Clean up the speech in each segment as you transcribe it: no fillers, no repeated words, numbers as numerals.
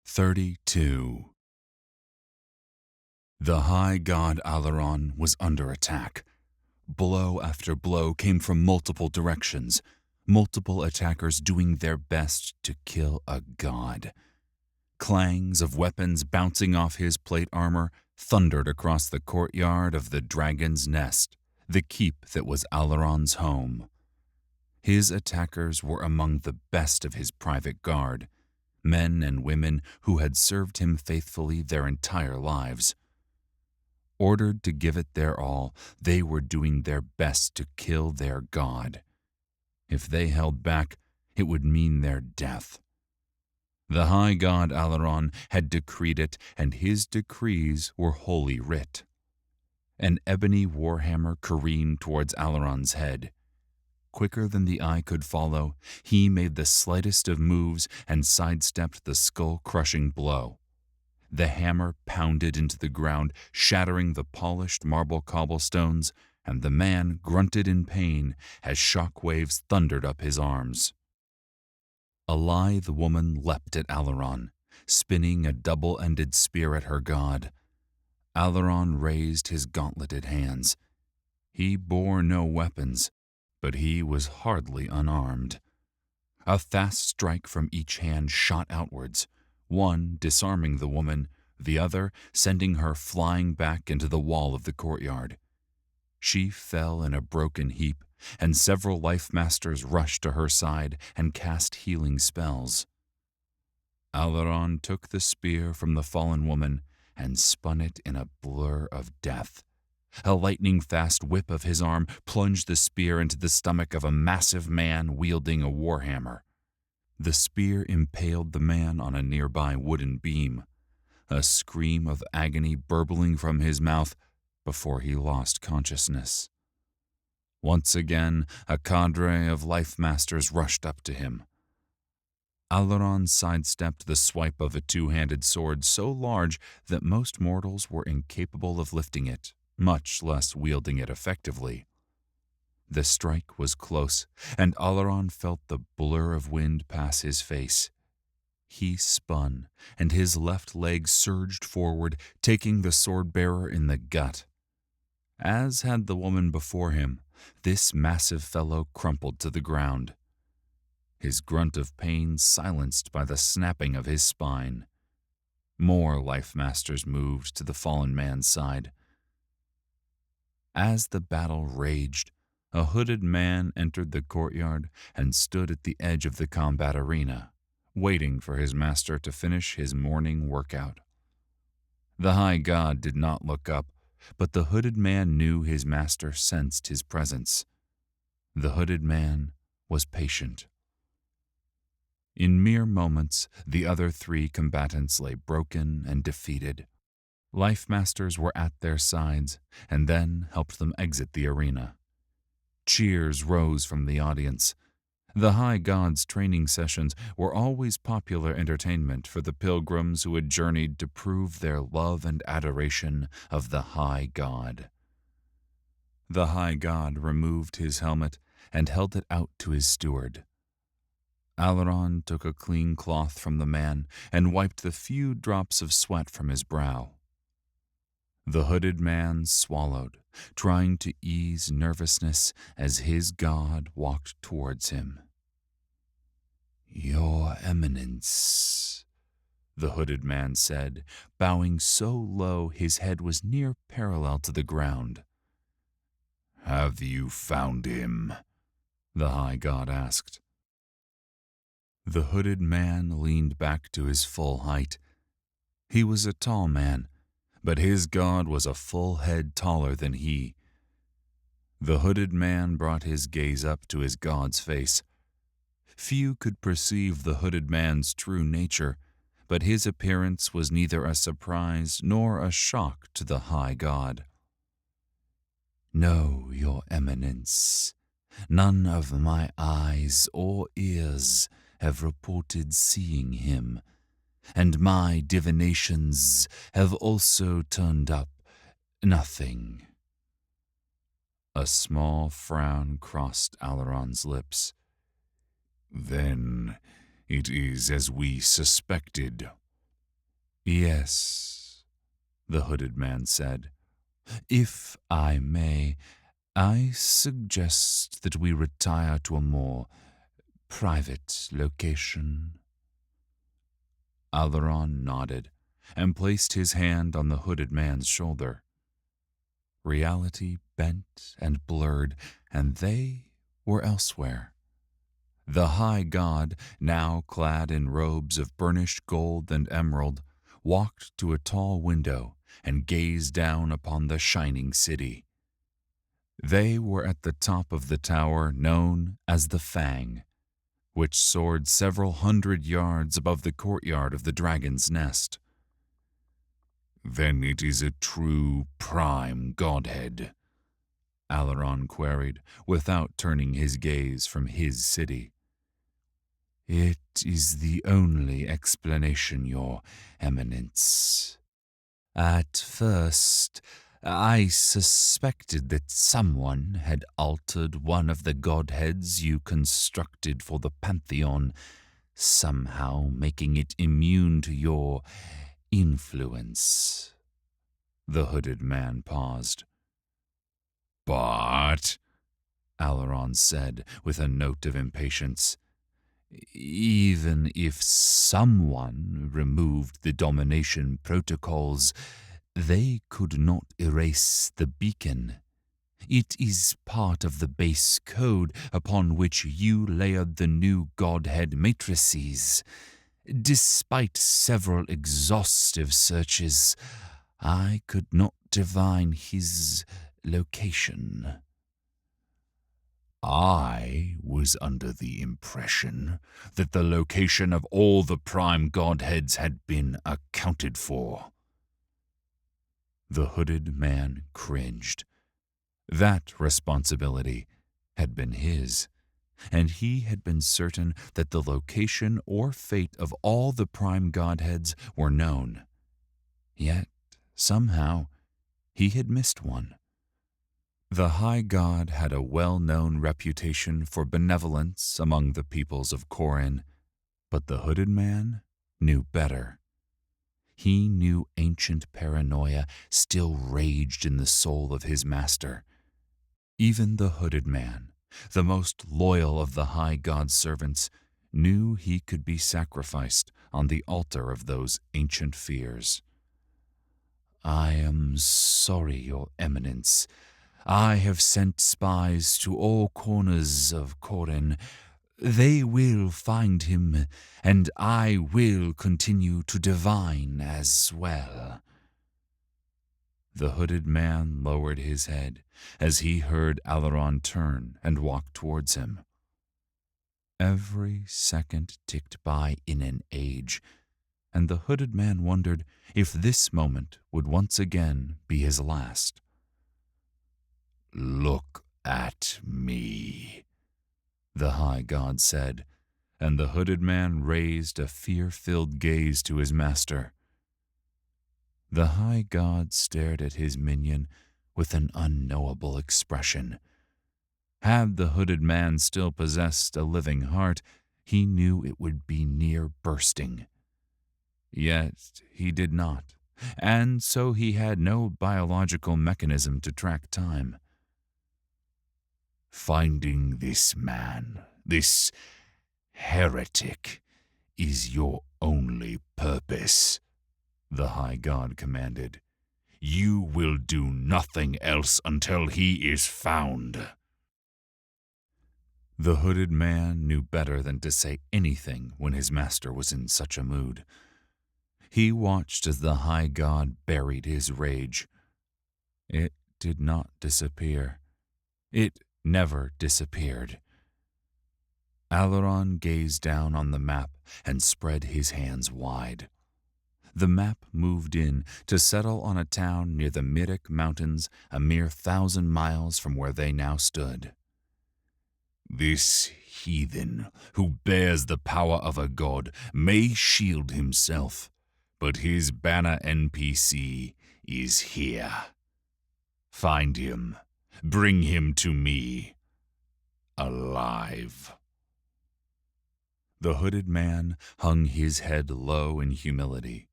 32. The high god Aileron was under attack. Blow after blow came from multiple directions, multiple attackers doing their best to kill a god. Clangs of weapons bouncing off his plate armor thundered across the courtyard of the Dragon's Nest, the keep that was Aileron's home. His attackers were among the best of his private guard, men and women who had served him faithfully their entire lives. Ordered to give it their all, they were doing their best to kill their god. If they held back, it would mean their death. The high god Aileron had decreed it, and his decrees were holy writ. An ebony warhammer careened towards Aileron's head. Quicker than the eye could follow, he made the slightest of moves and sidestepped the skull-crushing blow. The hammer pounded into the ground, shattering the polished marble cobblestones, and the man grunted in pain as shock waves thundered up his arms. A lithe woman leapt at Aileron, spinning a double-ended spear at her god. Aileron raised his gauntleted hands. He bore no weapons, but he was hardly unarmed. A fast strike from each hand shot outwards, one disarming the woman, the other sending her flying back into the wall of the courtyard. She fell in a broken heap, and several life masters rushed to her side and cast healing spells. Aileron took the spear from the fallen woman and spun it in a blur of death. A lightning-fast whip of his arm plunged the spear into the stomach of a massive man wielding a warhammer. The spear impaled the man on a nearby wooden beam, a scream of agony burbling from his mouth before he lost consciousness. Once again, a cadre of life masters rushed up to him. Aileron sidestepped the swipe of a two-handed sword so large that most mortals were incapable of lifting it, much less wielding it effectively. The strike was close, and Aileron felt the blur of wind pass his face. He spun, and his left leg surged forward, taking the sword-bearer in the gut. As had the woman before him, this massive fellow crumpled to the ground, his grunt of pain silenced by the snapping of his spine. More life masters moved to the fallen man's side. As the battle raged, a hooded man entered the courtyard and stood at the edge of the combat arena, waiting for his master to finish his morning workout. The high god did not look up, but the hooded man knew his master sensed his presence. The hooded man was patient. In mere moments, the other three combatants lay broken and defeated. Life masters were at their sides and then helped them exit the arena. Cheers rose from the audience. The high god's training sessions were always popular entertainment for the pilgrims who had journeyed to prove their love and adoration of the high god. The high god removed his helmet and held it out to his steward. Aileron took a clean cloth from the man and wiped the few drops of sweat from his brow. The hooded man swallowed, trying to ease nervousness as his god walked towards him. "Your Eminence," the hooded man said, bowing so low his head was near parallel to the ground. "Have you found him?" the high god asked. The hooded man leaned back to his full height. He was a tall man, but his god was a full head taller than he. The hooded man brought his gaze up to his god's face. Few could perceive the hooded man's true nature, but his appearance was neither a surprise nor a shock to the high god. "No, your Eminence, none of my eyes or ears have reported seeing him, and my divinations have also turned up nothing." A small frown crossed Aileron's lips. "Then it is as we suspected," Yes, the hooded man said. If I may, I suggest that we retire to a more private location. Alaron nodded and placed his hand on the hooded man's shoulder. Reality bent and blurred, and they were elsewhere. The high god, now clad in robes of burnished gold and emerald, walked to a tall window and gazed down upon the shining city. They were at the top of the tower known as the Fang, which soared several hundred yards above the courtyard of the dragon's nest. Then it is a true prime Godhead, Alaron queried, without turning his gaze from his city. It is the only explanation, Your Eminence. At first, I suspected that someone had altered one of the godheads you constructed for the Pantheon, somehow making it immune to your influence. The hooded man paused. But, Alaron said with a note of impatience, even if someone removed the domination protocols, they could not erase the beacon. It is part of the base code upon which you layered the new Godhead matrices. Despite several exhaustive searches, I could not divine his location. I was under the impression that the location of all the prime godheads had been accounted for. The hooded man cringed. That responsibility had been his, and he had been certain that the location or fate of all the prime godheads were known. Yet, somehow, he had missed one. The high god had a well-known reputation for benevolence among the peoples of Corin, but the hooded man knew better. He knew ancient paranoia still raged in the soul of his master. Even the hooded man, the most loyal of the high god's servants, knew he could be sacrificed on the altar of those ancient fears. I am sorry, Your Eminence. I have sent spies to all corners of Corin. They will find him, and I will continue to divine as well. The hooded man lowered his head as he heard Alaron turn and walk towards him. Every second ticked by in an age, and the hooded man wondered if this moment would once again be his last. Look at me, the high god said, and the hooded man raised a fear-filled gaze to his master. The high god stared at his minion with an unknowable expression. Had the hooded man still possessed a living heart, he knew it would be near bursting. Yet he did not, and so he had no biological mechanism to track time. Finding this man, this heretic, is your only purpose, the high god commanded. You will do nothing else until he is found. The hooded man knew better than to say anything when his master was in such a mood. He watched as the high god buried his rage. It did not disappear. It never disappeared. Alaron gazed down on the map and spread his hands wide. The map moved in to settle on a town near the Mirik Mountains, a mere 1,000 miles from where they now stood. This heathen, who bears the power of a god, may shield himself, but his banner NPC is here. Find him. Bring him to me. Alive. The hooded man hung his head low in humility.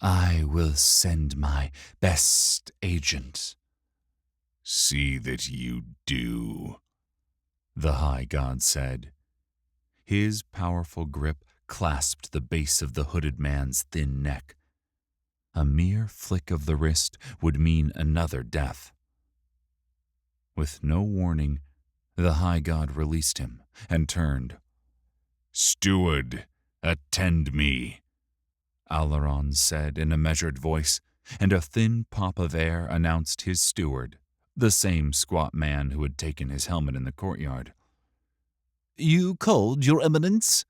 I will send my best agent. See that you do, the high god said. His powerful grip clasped the base of the hooded man's thin neck. A mere flick of the wrist would mean another death. With no warning, the high god released him and turned. Steward, attend me, Alaron said in a measured voice, and a thin pop of air announced his steward, the same squat man who had taken his helmet in the courtyard. You called, Your Eminence?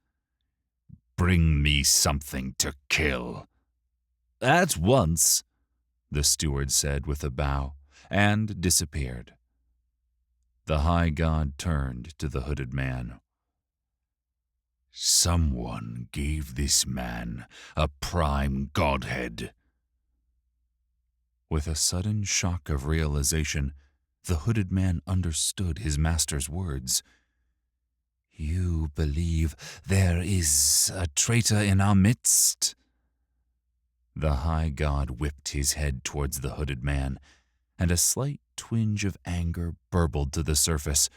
Bring me something to kill. At once, the steward said with a bow, and disappeared. The high god turned to the hooded man. Someone gave this man a prime Godhead. With a sudden shock of realization, the hooded man understood his master's words. You believe there is a traitor in our midst? The high god whipped his head towards the hooded man, and a slight twinge of anger burbled to the surface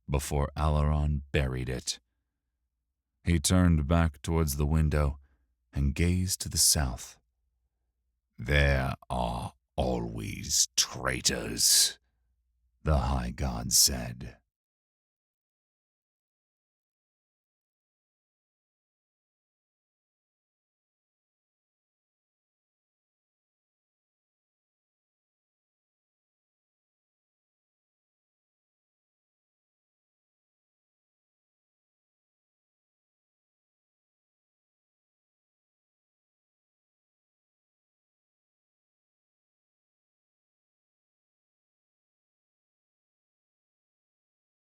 before Alaron buried it. He turned back towards the window and gazed to the south. There are always traitors, the high god said.